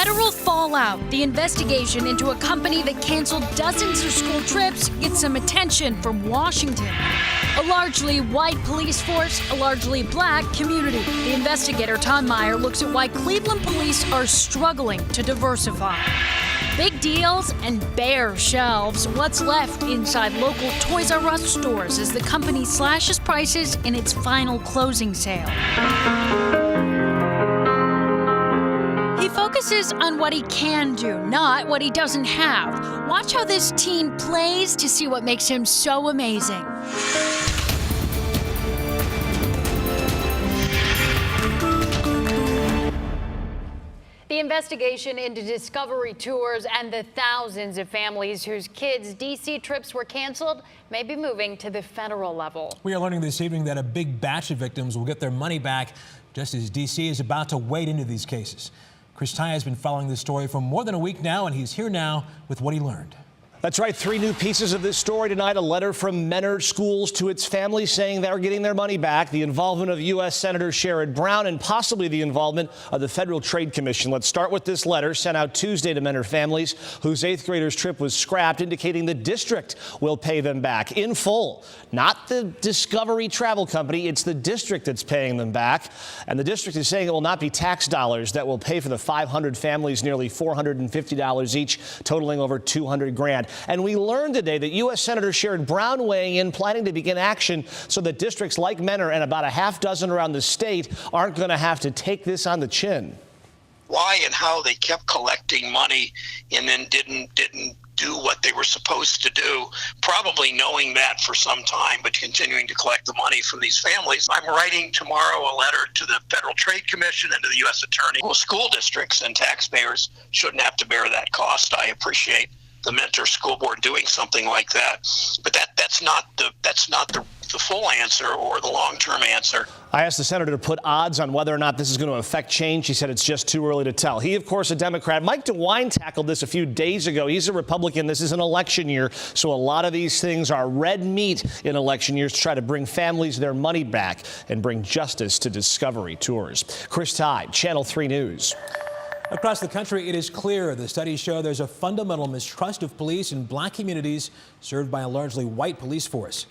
Federal fallout. The investigation into a company that canceled dozens of school trips gets some attention from Washington. A largely white police force, a largely black community. The investigator, Tom Meyer, looks at why Cleveland police are struggling to diversify. Big deals and bare shelves. What's left inside local Toys R Us stores as the company slashes prices in its final closing sale. He focuses on what he can do, not what he doesn't have. Watch how this teen plays to see what makes him so amazing. The investigation into Discovery Tours and the thousands of families whose kids' D.C. trips were canceled may be moving to the federal level. We are learning this evening that a big batch of victims will get their money back just as D.C. is about to wade into these cases. Chris Ty has been following this story for more than a week now, and he's here now with what he learned. That's right. 3 new pieces of this story tonight. A letter from Mentor Schools to its families saying they're getting their money back. The involvement of U.S. Senator Sherrod Brown and possibly the involvement of the Federal Trade Commission. Let's start with this letter sent out Tuesday to Mentor families whose 8th graders' trip was scrapped, indicating the district will pay them back in full. Not the Discovery Travel Company. It's the district that's paying them back. And the district is saying it will not be tax dollars that will pay for the 500 families, nearly $450 each, totaling over $200 grand. And we learned today that U.S. Senator Sherrod Brown weighing in, planning to begin action so that districts like Mentor and about a half dozen around the state aren't going to have to take this on the chin. Why and how they kept collecting money and then didn't do what they were supposed to do, probably knowing that for some time, but continuing to collect the money from these families. I'm writing tomorrow a letter to the Federal Trade Commission and to the U.S. Attorney. Well, school districts and taxpayers shouldn't have to bear that cost. I appreciate the Mentor School Board doing something like that, but that's not the full answer or the long-term answer. I asked the senator to put odds on whether or not this is going to affect change. He said it's just too early to tell. He, of course, a Democrat. Mike DeWine tackled this a few days ago. He's a Republican. This is an election year, so a lot of these things are red meat in election years to try to bring families their money back and bring justice to Discovery Tours. Chris Ty, Channel 3 News. Across the country, it is clear the studies show there's a fundamental mistrust of police in black communities served by a largely white police force.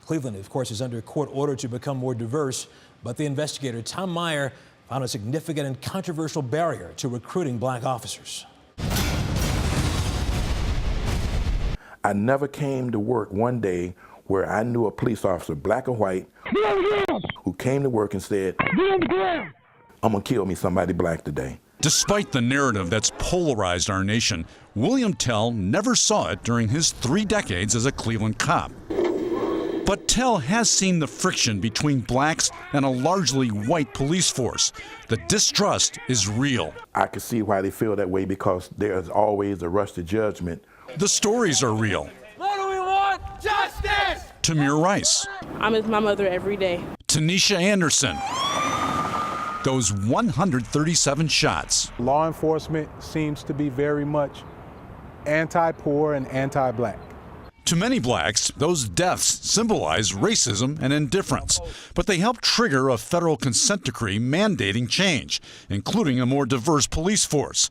Cleveland, of course, is under court order to become more diverse, but the investigator, Tom Meyer, found a significant and controversial barrier to recruiting black officers. I never came to work one day where I knew a police officer, black or white, who came to work and said, "I'm gonna kill me somebody black today." Despite the narrative that's polarized our nation, William Tell never saw it during his 3 decades as a Cleveland cop. But Tell has seen the friction between blacks and a largely white police force. The distrust is real. I can see why they feel that way, because there's always a rush to judgment. The stories are real. What do we want? Justice! Tamir Rice. I'm with my mother every day. Tanisha Anderson. Those 137 shots. Law enforcement seems to be very much anti-poor and anti-black. To many blacks, those deaths symbolize racism and indifference, but they help trigger a federal consent decree mandating change, including a more diverse police force.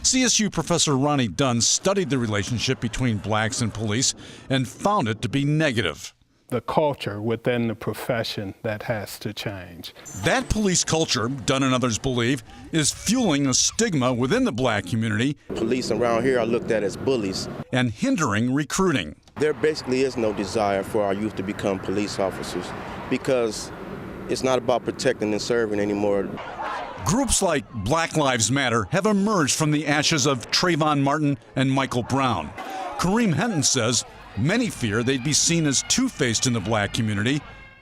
CSU professor Ronnie Dunn studied the relationship between blacks and police and found it to be negative. The culture within the profession that has to change. That police culture, Dunn and others believe, is fueling a stigma within the black community. Police around here are looked at as bullies. And hindering recruiting. There basically is no desire for our youth to become police officers because it's not about protecting and serving anymore. Groups like Black Lives Matter have emerged from the ashes of Trayvon Martin and Michael Brown. Kareem Henton says many fear they'd be seen as two-faced in the black community,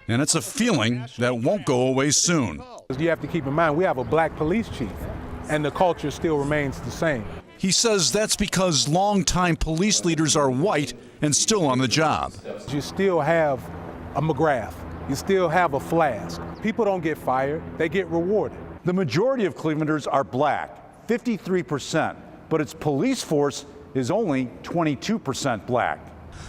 and it's a feeling that won't go away soon. You have to keep in mind, we have a black police chief, and the culture still remains the same. He says that's because longtime police leaders are white and still on the job. You still have a McGrath. You still have a Flask. People don't get fired, they get rewarded. The majority of Clevelanders are black, 53%, but its police force is only 22% black.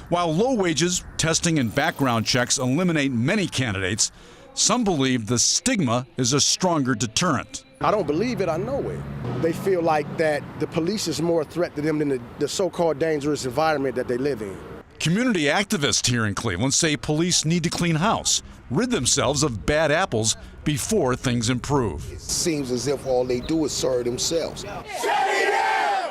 While low wages, testing, and background checks eliminate many candidates, some believe the stigma is a stronger deterrent. I don't believe it, I know it. they feel like that the police is more a threat to them than the so-called dangerous environment that they live in. Community activists here in Cleveland say police need to clean house, rid themselves of bad apples before things improve. It seems as if all they do is serve themselves.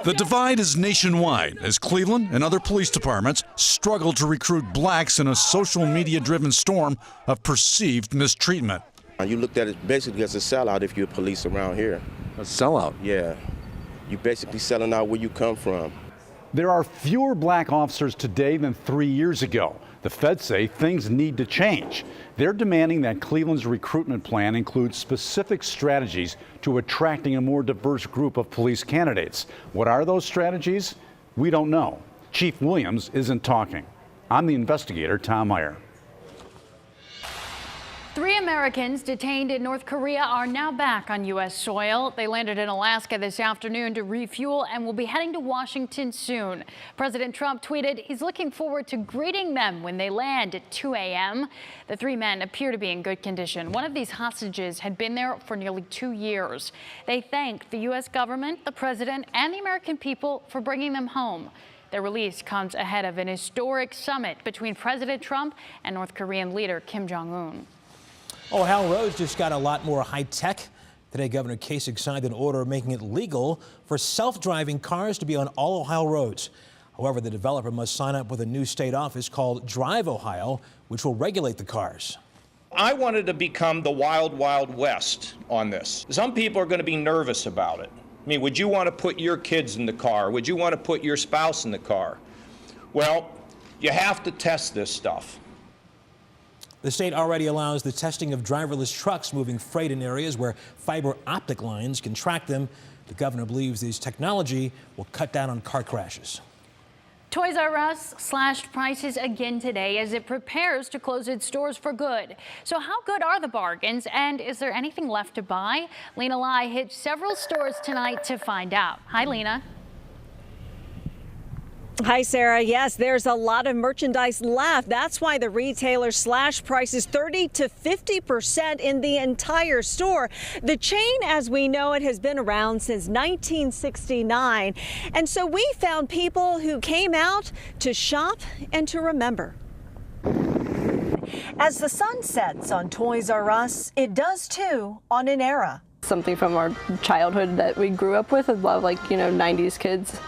The divide is nationwide as Cleveland and other police departments struggle to recruit blacks in a social media-driven storm of perceived mistreatment. You looked at it basically as a sellout if you're police around here. A sellout? Yeah. You're basically selling out where you come from. There are fewer black officers today than 3 years ago. The feds say things need to change. They're demanding that Cleveland's recruitment plan includes specific strategies to attracting a more diverse group of police candidates. What are those strategies? We don't know. Chief Williams isn't talking. I'm the investigator, Tom Meyer. 3 Americans detained in North Korea are now back on U.S. soil. They landed in Alaska this afternoon to refuel and will be heading to Washington soon. President Trump tweeted he's looking forward to greeting them when they land at 2 a.m. The 3 men appear to be in good condition. One of these hostages had been there for nearly 2 years. They thanked the U.S. government, the president, and the American people for bringing them home. Their release comes ahead of an historic summit between President Trump and North Korean leader Kim Jong-un. Ohio roads just got a lot more high-tech. Today, Governor Kasich signed an order making it legal for self-driving cars to be on all Ohio roads. However, the developer must sign up with a new state office called Drive Ohio, which will regulate the cars. I wanted to become the wild, wild west on this. Some people are going to be nervous about it. I mean, would you want to put your kids in the car? Would you want to put your spouse in the car? Well, you have to test this stuff. The state already allows the testing of driverless trucks moving freight in areas where fiber optic lines can track them. The governor believes this technology will cut down on car crashes. Toys R Us slashed prices again today as it prepares to close its stores for good. So how good are the bargains, and is there anything left to buy? Lena Lai hit several stores tonight to find out. Hi, Lena. Hi, Sarah. Yes, there's a lot of merchandise left. That's why the retailer slashed prices 30 to 50% in the entire store. The chain, as we know it, has been around since 1969. And so we found people who came out to shop and to remember. As the sun sets on Toys R Us, it does too on an era. Something from our childhood that we grew up with, a lot of 90s kids.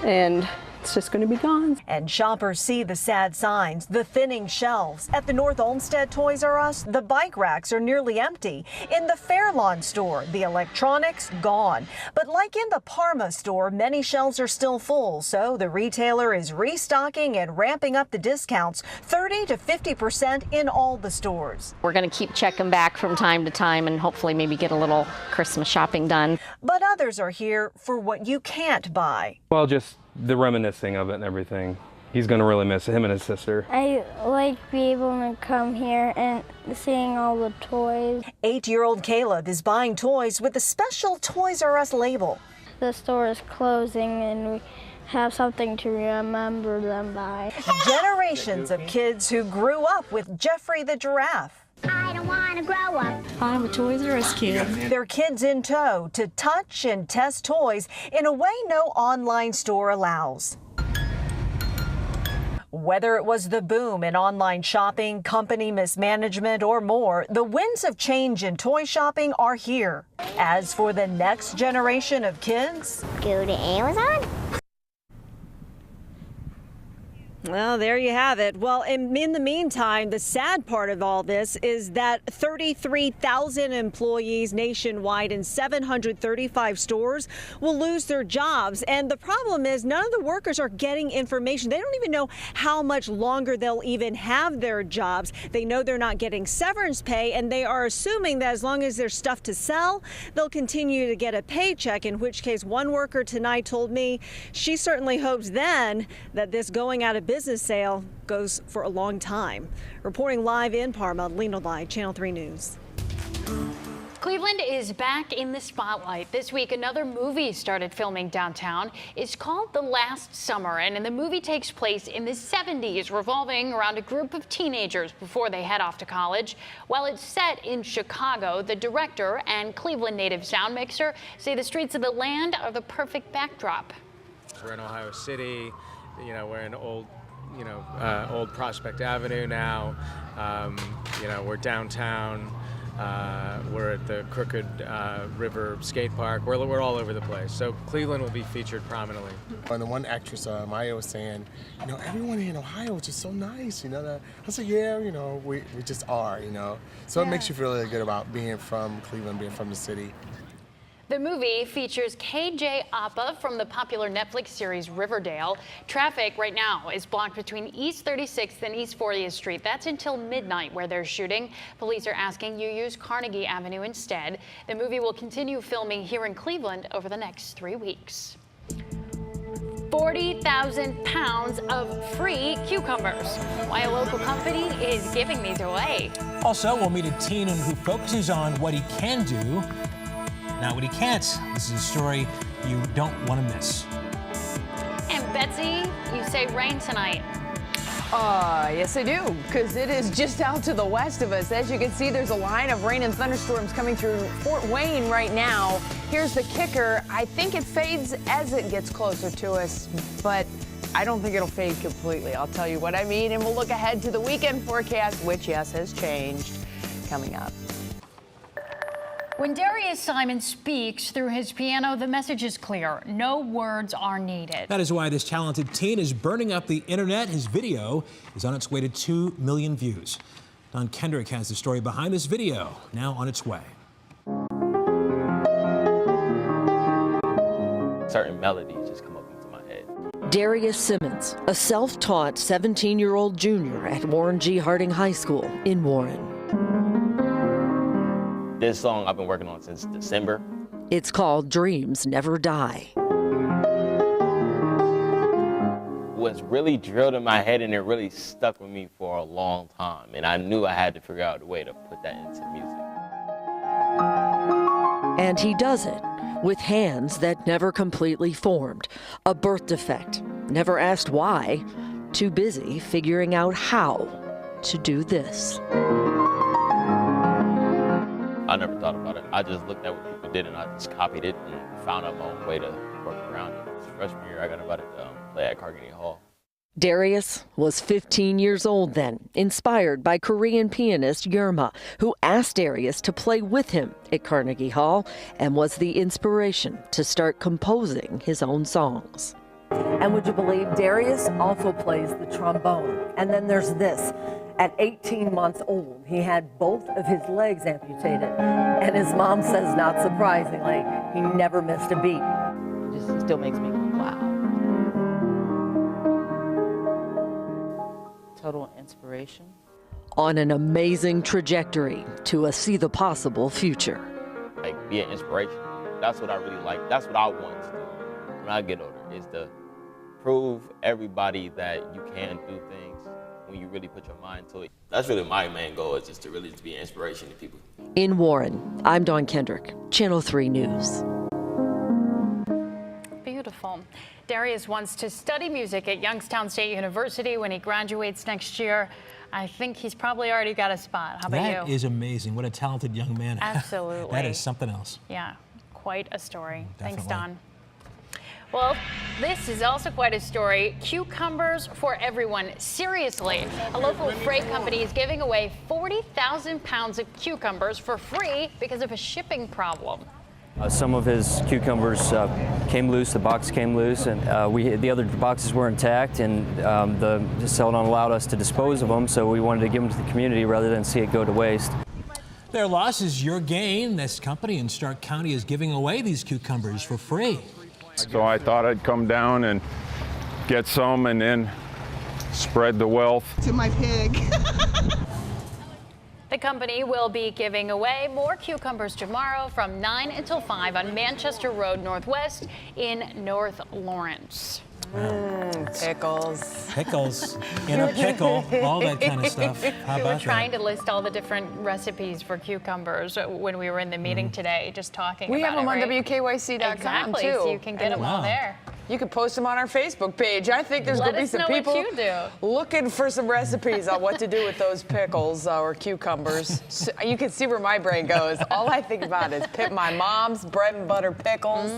And it's just going to be gone. And shoppers see the sad signs, the thinning shelves. At the North Olmsted Toys R Us, the bike racks are nearly empty. In the Fairlawn store, the electronics gone. But like in the Parma store, many shelves are still full, so the retailer is restocking and ramping up the discounts, 30 to 50% in all the stores. We're going to keep checking back from time to time and hopefully maybe get a little Christmas shopping done. But others are here for what you can't buy. Well, just the reminiscing of it and everything. He's going to really miss him and his sister. I like being able to come here and seeing all the toys. 8-year-old Caleb is buying toys with a special Toys R Us label. The store is closing and we have something to remember them by. Generations of kids who grew up with Jeffrey the Giraffe. I don't want to grow up. I'm a Toys R Us kid. Their kids in tow to touch and test toys in a way no online store allows. Whether it was the boom in online shopping, company mismanagement, or more, the winds of change in toy shopping are here. As for the next generation of kids, go to Amazon. Well, there you have it. Well, in the meantime, the sad part of all this is that 33,000 employees nationwide in 735 stores will lose their jobs. And the problem is none of the workers are getting information. They don't even know how much longer they'll even have their jobs. They know they're not getting severance pay, and they are assuming that as long as there's stuff to sell, they'll continue to get a paycheck, in which case one worker tonight told me she certainly hopes then that this going out of business sale goes for a long time. Reporting live in Parma, Lena Lai, Channel 3 News. Cleveland is back in the spotlight. This week, another movie started filming downtown. It's called The Last Summer, and the movie takes place in the 70s, revolving around a group of teenagers before they head off to college. While it's set in Chicago, the director and Cleveland native sound mixer say the streets of the land are the perfect backdrop. We're in Ohio City, we're in old Prospect Avenue now. We're downtown. We're at the Crooked River Skate Park. We're all over the place. So Cleveland will be featured prominently. And the one actress, Maya, was saying, everyone in Ohio is just so nice, I was like, yeah, we just are, So it makes you feel really good about being from Cleveland, being from the city. The movie features KJ Apa from the popular Netflix series Riverdale. Traffic right now is blocked between East 36th and East 40th Street. That's until midnight where they're shooting. Police are asking you use Carnegie Avenue instead. The movie will continue filming here in Cleveland over the next 3 weeks. 40,000 pounds of free cucumbers. Why a local company is giving these away. Also, we'll meet a teen who focuses on what he can do, not what he can't. This is a story you don't want to miss. And Betsy, you say rain tonight. Yes, I do, because it is just out to the west of us. As you can see, there's a line of rain and thunderstorms coming through Fort Wayne right now. Here's the kicker. I think it fades as it gets closer to us, but I don't think it'll fade completely. I'll tell you what I mean, and we'll look ahead to the weekend forecast, which, yes, has changed, coming up. When Darius Simon speaks through his piano, the message is clear. No words are needed. That is why this talented teen is burning up the internet. His video is on its way to 2 million views. Don Kendrick has the story behind this video, now on its way. Certain melodies just come up into my head. Darius Simmons, a self-taught 17-year-old junior at Warren G. Harding High School in Warren. This song I've been working on since December. It's called Dreams Never Die. Was really drilled in my head and it really stuck with me for a long time. And I knew I had to figure out a way to put that into music. And he does it with hands that never completely formed. A birth defect, never asked why, too busy figuring out how to do this. I never thought about it. I just looked at what people did and I just copied it and found out my own way to work around it. Freshman year, I got invited to play at Carnegie Hall. Darius was 15 years old then, inspired by Korean pianist Yerma, who asked Darius to play with him at Carnegie Hall and was the inspiration to start composing his own songs. And would you believe Darius also plays the trombone? And then there's this. At 18 months old, he had both of his legs amputated. And his mom says, not surprisingly, he never missed a beat. It just still makes me go, wow. Total inspiration. On an amazing trajectory to a see the possible future. Like, be an inspiration. That's what I really like. That's what I want to do when I get older, is to prove everybody that you can do things when you really put your mind to it. That's really my main goal, is just to really be an inspiration to people. In Warren, I'm Dawn Kendrick, Channel 3 News. Beautiful. Darius wants to study music at Youngstown State University when he graduates next year. I think he's probably already got a spot. How about you? That is amazing. What a talented young man. Absolutely. That is something else. Yeah, quite a story. Definitely. Thanks, Don. Well, this is also quite a story. Cucumbers for everyone. Seriously, a local freight company is giving away 40,000 pounds of cucumbers for free because of a shipping problem. Some of his cucumbers came loose, the box came loose, and the other boxes were intact, and the Celadon allowed us to dispose of them, so we wanted to give them to the community rather than see it go to waste. Their loss is your gain. This company in Stark County is giving away these cucumbers for free. So I thought I'd come down and get some and then spread the wealth. To my pig. The company will be giving away more cucumbers tomorrow from 9 until 5 on Manchester Road Northwest in North Lawrence. Pickles. Pickles in a pickle, all that kind of stuff. How We were about trying that? to list all the different recipes for cucumbers when we were in the meeting today, just talking We about have them on right? WKYC.com Exactly, too. so you can get them all there. You can post them on our Facebook page. I think there's going to be some people looking for some recipes on what to do with those pickles or cucumbers. So you can see where my brain goes. All I think about is my mom's bread and butter pickles.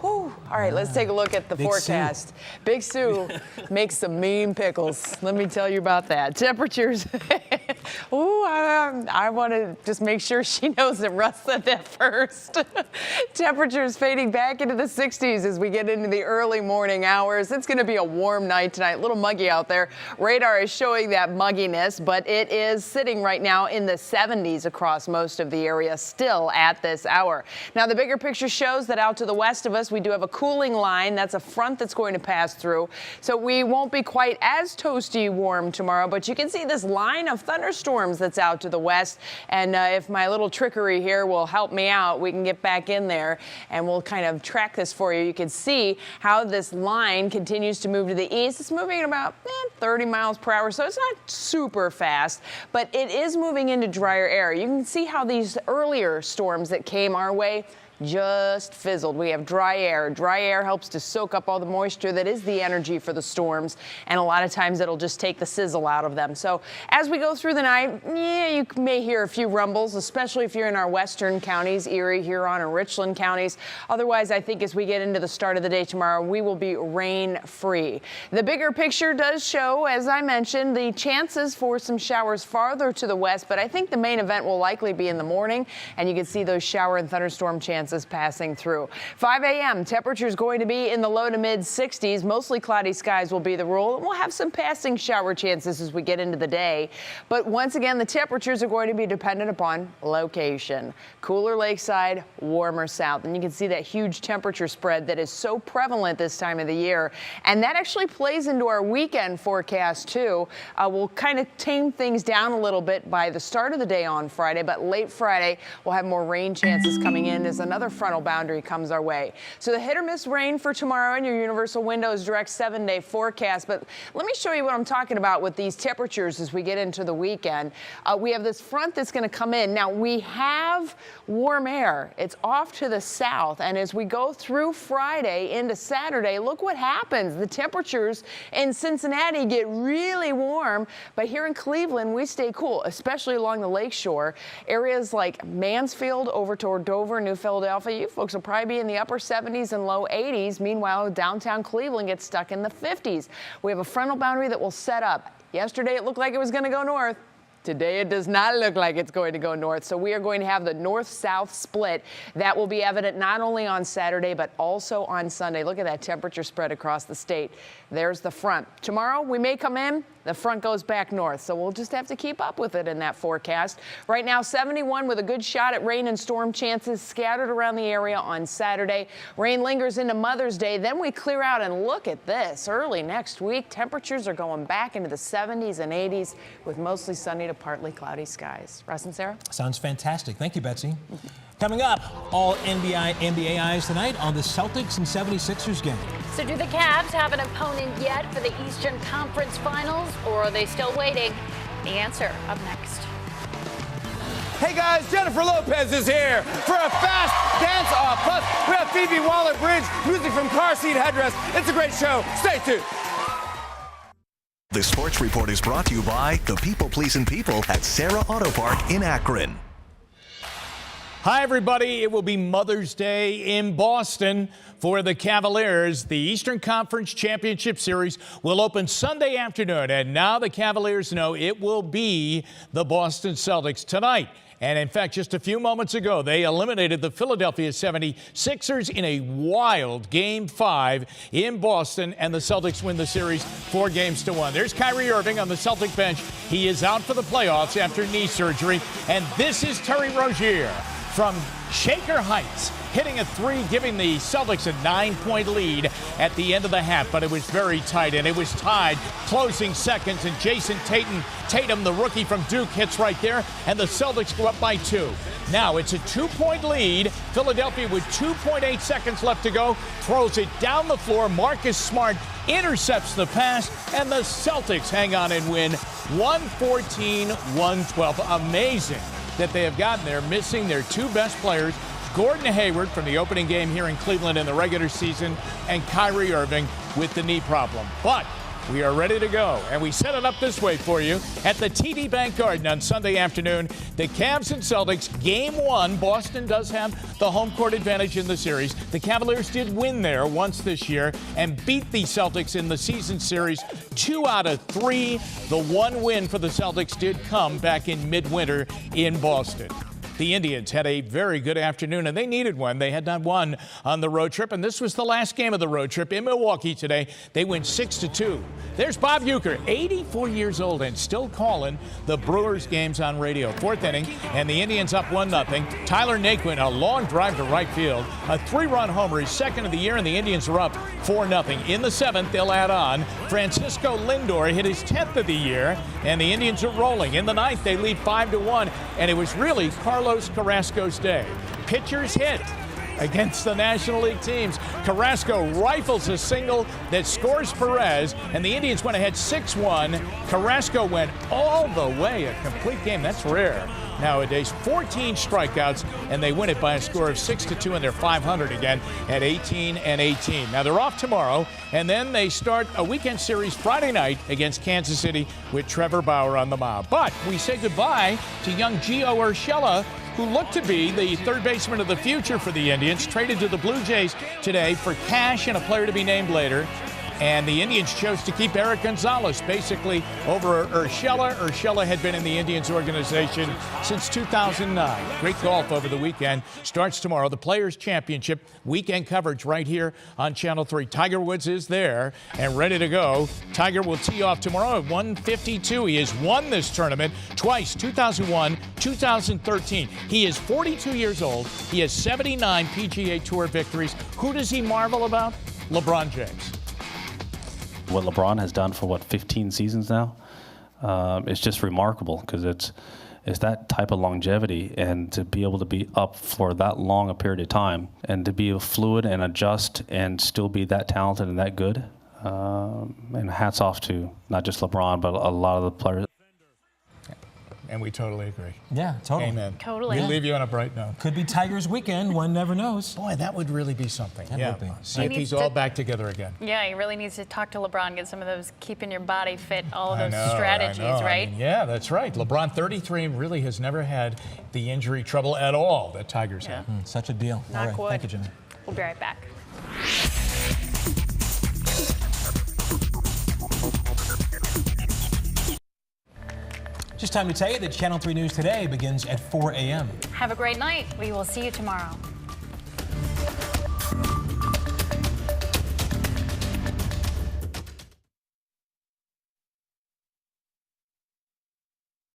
Whew. All right, let's take a look at the Big forecast. Big Sue makes some mean pickles. Let me tell you about that. Temperatures. Ooh, I want to just make sure she knows that Russ said that first. Temperatures fading back into the 60s as we get into the early morning hours. It's going to be a warm night tonight. A little muggy out there. Radar is showing that mugginess, but it is sitting right now in the 70s across most of the area still at this hour. Now, the bigger picture shows that out to the west of us, we do have a cooling line. That's a front that's going to pass through. So we won't be quite as toasty warm tomorrow, but you can see this line of thunderstorms that's out to the west. And if my little trickery here will help me out, we can get back in there and we'll kind of track this for you. You can see how this line continues to move to the east. It's moving at about 30 miles per hour, so it's not super fast, but it is moving into drier air. You can see how these earlier storms that came our way just fizzled. We have dry air. Dry air helps to soak up all the moisture that is the energy for the storms, and a lot of times it'll just take the sizzle out of them. So as we go through the night, you may hear a few rumbles, especially if you're in our western counties, Erie, Huron, and Richland counties. Otherwise, I think as we get into the start of the day tomorrow, we will be rain-free. The bigger picture does show, as I mentioned, the chances for some showers farther to the west, but I think the main event will likely be in the morning, and you can see those shower and thunderstorm chances passing through. 5 a.m. temperatures going to be in the low to mid 60s. Mostly cloudy skies will be the rule. We'll have some passing shower chances as we get into the day. But once again, the temperatures are going to be dependent upon location. Cooler lakeside, warmer south. And you can see that huge temperature spread that is so prevalent this time of the year. And that actually plays into our weekend forecast too. We'll kind of tame things down a little bit by the start of the day on Friday, but late Friday we'll have more rain chances coming in as another frontal boundary comes our way. So the hit or miss rain for tomorrow in your Universal Windows Direct 7-day forecast. But let me show you what I'm talking about with these temperatures as we get into the weekend. We have this front that's going to come in. Now we have warm air. It's off to the south. And as we go through Friday into Saturday, look what happens. The temperatures in Cincinnati get really warm. But here in Cleveland, we stay cool, especially along the lakeshore. Areas like Mansfield over toward Dover, New Philadelphia, you folks will probably be in the upper 70s and low 80s. Meanwhile, downtown Cleveland gets stuck in the 50s. We have a frontal boundary that will set up. Yesterday, it looked like it was going to go north. Today, it does not look like it's going to go north. So we are going to have the north-south split. That will be evident not only on Saturday, but also on Sunday. Look at that temperature spread across the state. There's the front. Tomorrow, we may come in. The front goes back north, so we'll just have to keep up with it in that forecast. Right now, 71 with a good shot at rain and storm chances scattered around the area on Saturday. Rain lingers into Mother's Day. Then we clear out, and look at this. Early next week, temperatures are going back into the 70s and 80s with mostly sunny to partly cloudy skies. Russ and Sarah? Sounds fantastic. Thank you, Betsy. Coming up, all NBA eyes tonight on the Celtics and 76ers game. So do the Cavs have an opponent yet for the Eastern Conference Finals, or are they still waiting? The answer up next. Hey guys, Jennifer Lopez is here for a fast dance off. Plus, we have Phoebe Waller-Bridge, music from Car Seat Headrest. It's a great show. Stay tuned. The Sports Report is brought to you by the people pleasing people at Sarah Auto Park in Akron. Hi, everybody. It will be Mother's Day in Boston for the Cavaliers. The Eastern Conference Championship Series will open Sunday afternoon, and now the Cavaliers know it will be the Boston Celtics tonight. And in fact, just a few moments ago, they eliminated the Philadelphia 76ers in a wild Game 5 in Boston, and the Celtics win the series 4-1. There's Kyrie Irving on the Celtic bench. He is out for the playoffs after knee surgery. And this is Terry Rozier from Shaker Heights, hitting a three, giving the Celtics a 9-point lead at the end of the half. But it was very tight, and it was tied closing seconds. And Jason Tatum, the rookie from Duke, hits right there, and the Celtics go up by 2. Now it's a 2-point lead. Philadelphia with 2.8 seconds left to go throws it down the floor. Marcus Smart intercepts the pass, and the Celtics hang on and win 114-112. Amazing that they have gotten there, missing their 2 best players, Gordon Hayward from the opening game here in Cleveland in the regular season, and Kyrie Irving with the knee problem. But we are ready to go, and we set it up this way for you at the TD Bank Garden on Sunday afternoon. The Cavs and Celtics, Game 1. Boston does have the home court advantage in the series. The Cavaliers did win there once this year and beat the Celtics in the season series 2 out of 3. The one win for the Celtics did come back in midwinter in Boston. The Indians had a very good afternoon, and they needed one. They had not won on the road trip, and this was the last game of the road trip in Milwaukee today. They win 6-2. There's Bob Uecker, 84 years old, and still calling the Brewers games on radio. 4th inning, and the Indians up 1-0. Tyler Naquin, a long drive to right field, a 3-run homer. He's second of the year, and the Indians are up 4-0. In the 7th, they'll add on. Francisco Lindor hit his 10th of the year, and the Indians are rolling. In the 9th, they lead 5-1, and it was really Carlos Carrasco's day. Pitchers hit against the National League teams. Carrasco rifles a single that scores Perez, and the Indians went ahead 6-1. Carrasco went all the way, a complete game. That's rare nowadays. 14 strikeouts, and they win it by a score of 6-2, and they're 500 again at 18-18. Now they're off tomorrow, and then they start a weekend series Friday night against Kansas City with Trevor Bauer on the mound. But we say goodbye to young Gio Urshela, who looked to be the third baseman of the future for the Indians, traded to the Blue Jays today for cash and a player to be named later. And the Indians chose to keep Eric Gonzalez basically over Urshela. Urshela had been in the Indians organization since 2009. Great golf over the weekend. Starts tomorrow. The Players' Championship weekend coverage right here on Channel 3. Tiger Woods is there and ready to go. Tiger will tee off tomorrow at 1:52. He has won this tournament twice, 2001, 2013. He is 42 years old. He has 79 PGA Tour victories. Who does he marvel about? LeBron James. What LeBron has done for 15 seasons now, it's just remarkable because it's that type of longevity, and to be able to be up for that long a period of time and to be fluid and adjust and still be that talented and that good. And hats off to not just LeBron, but a lot of the players. And we totally agree. Yeah, totally. Amen. Totally. We Yeah. leave you on a bright note. Could be Tigers weekend. One never knows. Boy, that would really be something. That yeah. would be. See He if he's needs all to- back together again. Yeah, he really needs to talk to LeBron, get some of those keeping your body fit, all of those I know, strategies, I right? mean, yeah, that's right. LeBron, 33, really has never had the injury trouble at all that Tigers have. Such a deal. Knock All right. wood. Thank you, Jimmy. We'll be right back. Just time to tell you that Channel 3 News Today begins at 4 a.m. Have a great night. We will see you tomorrow.